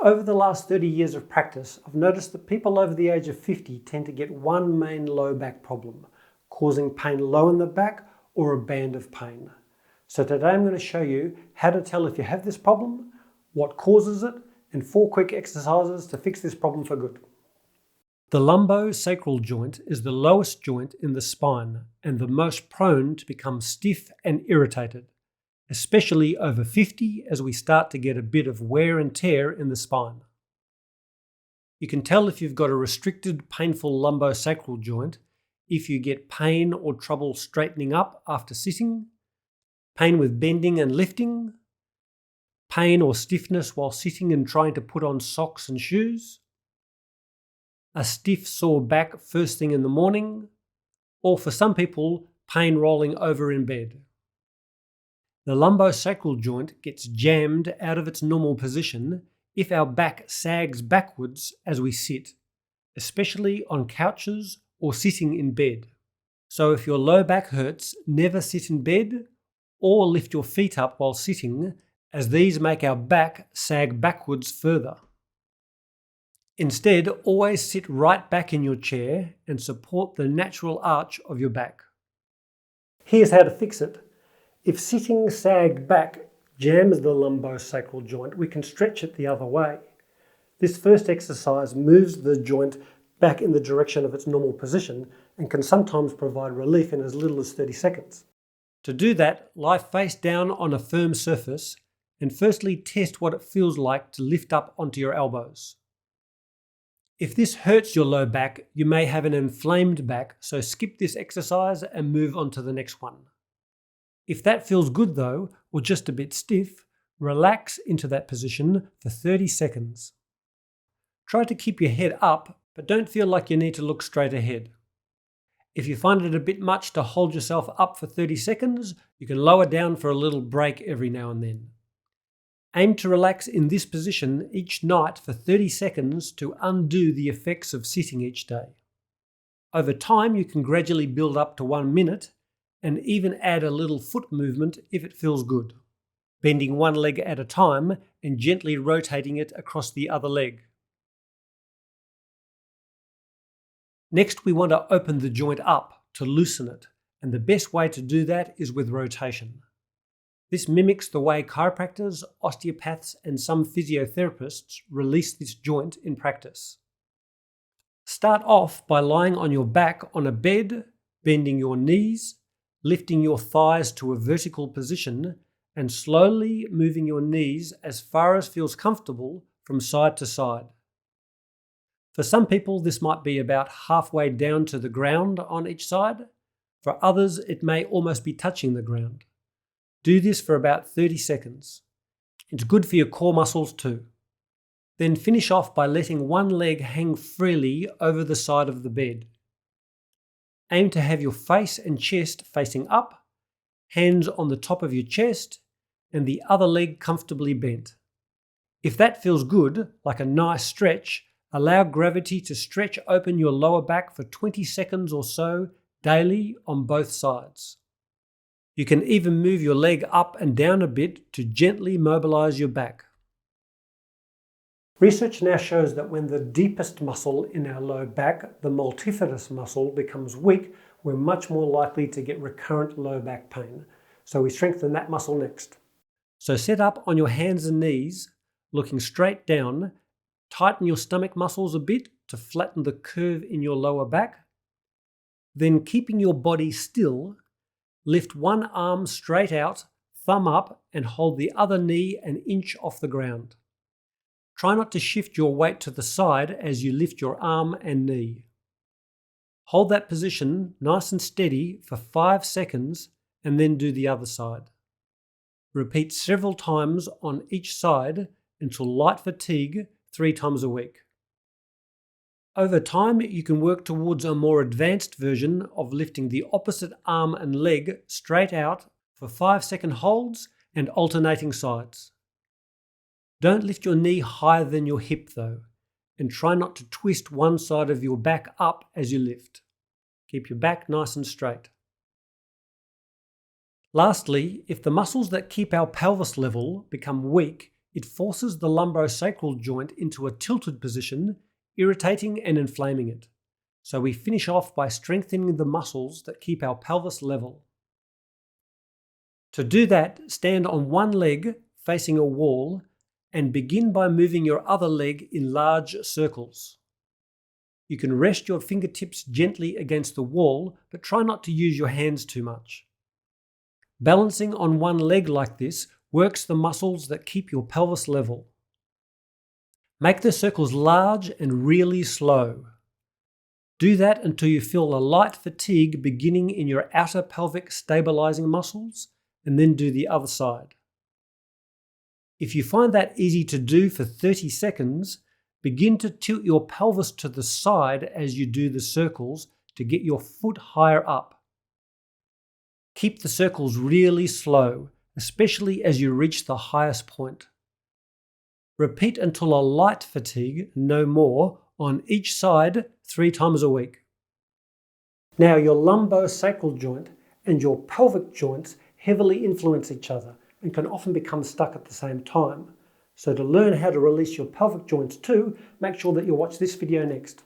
Over the last 30 years of practice, I've noticed that people over the age of 50 tend to get one main low back problem, causing pain low in the back or a band of pain. So today I'm going to show you how to tell if you have this problem, what causes it, and 4 quick exercises to fix this problem for good. The lumbosacral joint is the lowest joint in the spine and the most prone to become stiff and irritated, especially over 50 as we start to get a bit of wear and tear in the spine. You can tell if you've got a restricted, painful lumbosacral joint if you get pain or trouble straightening up after sitting, pain with bending and lifting, pain or stiffness while sitting and trying to put on socks and shoes, a stiff sore back first thing in the morning, or for some people, pain rolling over in bed. The lumbosacral joint gets jammed out of its normal position if our back sags backwards as we sit, especially on couches or sitting in bed. So if your low back hurts, never sit in bed or lift your feet up while sitting, as these make our back sag backwards further. Instead, always sit right back in your chair and support the natural arch of your back. Here's how to fix it. If sitting sagged back jams the lumbosacral joint, we can stretch it the other way. This first exercise moves the joint back in the direction of its normal position and can sometimes provide relief in as little as 30 seconds. To do that, lie face down on a firm surface and firstly test what it feels like to lift up onto your elbows. If this hurts your low back, you may have an inflamed back, so skip this exercise and move on to the next one. If that feels good though, or just a bit stiff, relax into that position for 30 seconds. Try to keep your head up, but don't feel like you need to look straight ahead. If you find it a bit much to hold yourself up for 30 seconds, you can lower down for a little break every now and then. Aim to relax in this position each night for 30 seconds to undo the effects of sitting each day. Over time, you can gradually build up to 1 minute and even add a little foot movement if it feels good, bending one leg at a time and gently rotating it across the other leg. Next, we want to open the joint up to loosen it, and the best way to do that is with rotation. This mimics the way chiropractors, osteopaths, and some physiotherapists release this joint in practice. Start off by lying on your back on a bed, bending your knees, lifting your thighs to a vertical position, and slowly moving your knees as far as feels comfortable from side to side. For some people, this might be about halfway down to the ground on each side. For others, it may almost be touching the ground. Do this for about 30 seconds. It's good for your core muscles too. Then finish off by letting one leg hang freely over the side of the bed. Aim to have your face and chest facing up, hands on the top of your chest, and the other leg comfortably bent. If that feels good, like a nice stretch, allow gravity to stretch open your lower back for 20 seconds or so daily on both sides. You can even move your leg up and down a bit to gently mobilize your back. Research now shows that when the deepest muscle in our low back, the multifidus muscle, becomes weak, we're much more likely to get recurrent low back pain. So we strengthen that muscle next. So sit up on your hands and knees, looking straight down. Tighten your stomach muscles a bit to flatten the curve in your lower back. Then, keeping your body still, lift one arm straight out, thumb up, and hold the other knee an inch off the ground. Try not to shift your weight to the side as you lift your arm and knee. Hold that position nice and steady for 5 seconds and then do the other side. Repeat several times on each side until light fatigue 3 times a week. Over time, you can work towards a more advanced version of lifting the opposite arm and leg straight out for 5-second holds and alternating sides. Don't lift your knee higher than your hip though, and try not to twist one side of your back up as you lift. Keep your back nice and straight. Lastly, if the muscles that keep our pelvis level become weak, It forces the lumbosacral joint into a tilted position, irritating and inflaming it. So we finish off by strengthening the muscles that keep our pelvis level. To do that, stand on one leg facing a wall and begin by moving your other leg in large circles. You can rest your fingertips gently against the wall, but try not to use your hands too much. Balancing on one leg like this works the muscles that keep your pelvis level. Make the circles large and really slow. Do that until you feel a light fatigue beginning in your outer pelvic stabilizing muscles, and then do the other side. If you find that easy to do for 30 seconds, begin to tilt your pelvis to the side as you do the circles to get your foot higher up. Keep the circles really slow, especially as you reach the highest point. Repeat until a light fatigue, no more, on each side 3 times a week. Now your lumbosacral joint and your pelvic joints heavily influence each other and can often become stuck at the same time. So to learn how to release your pelvic joints too, make sure that you watch this video next.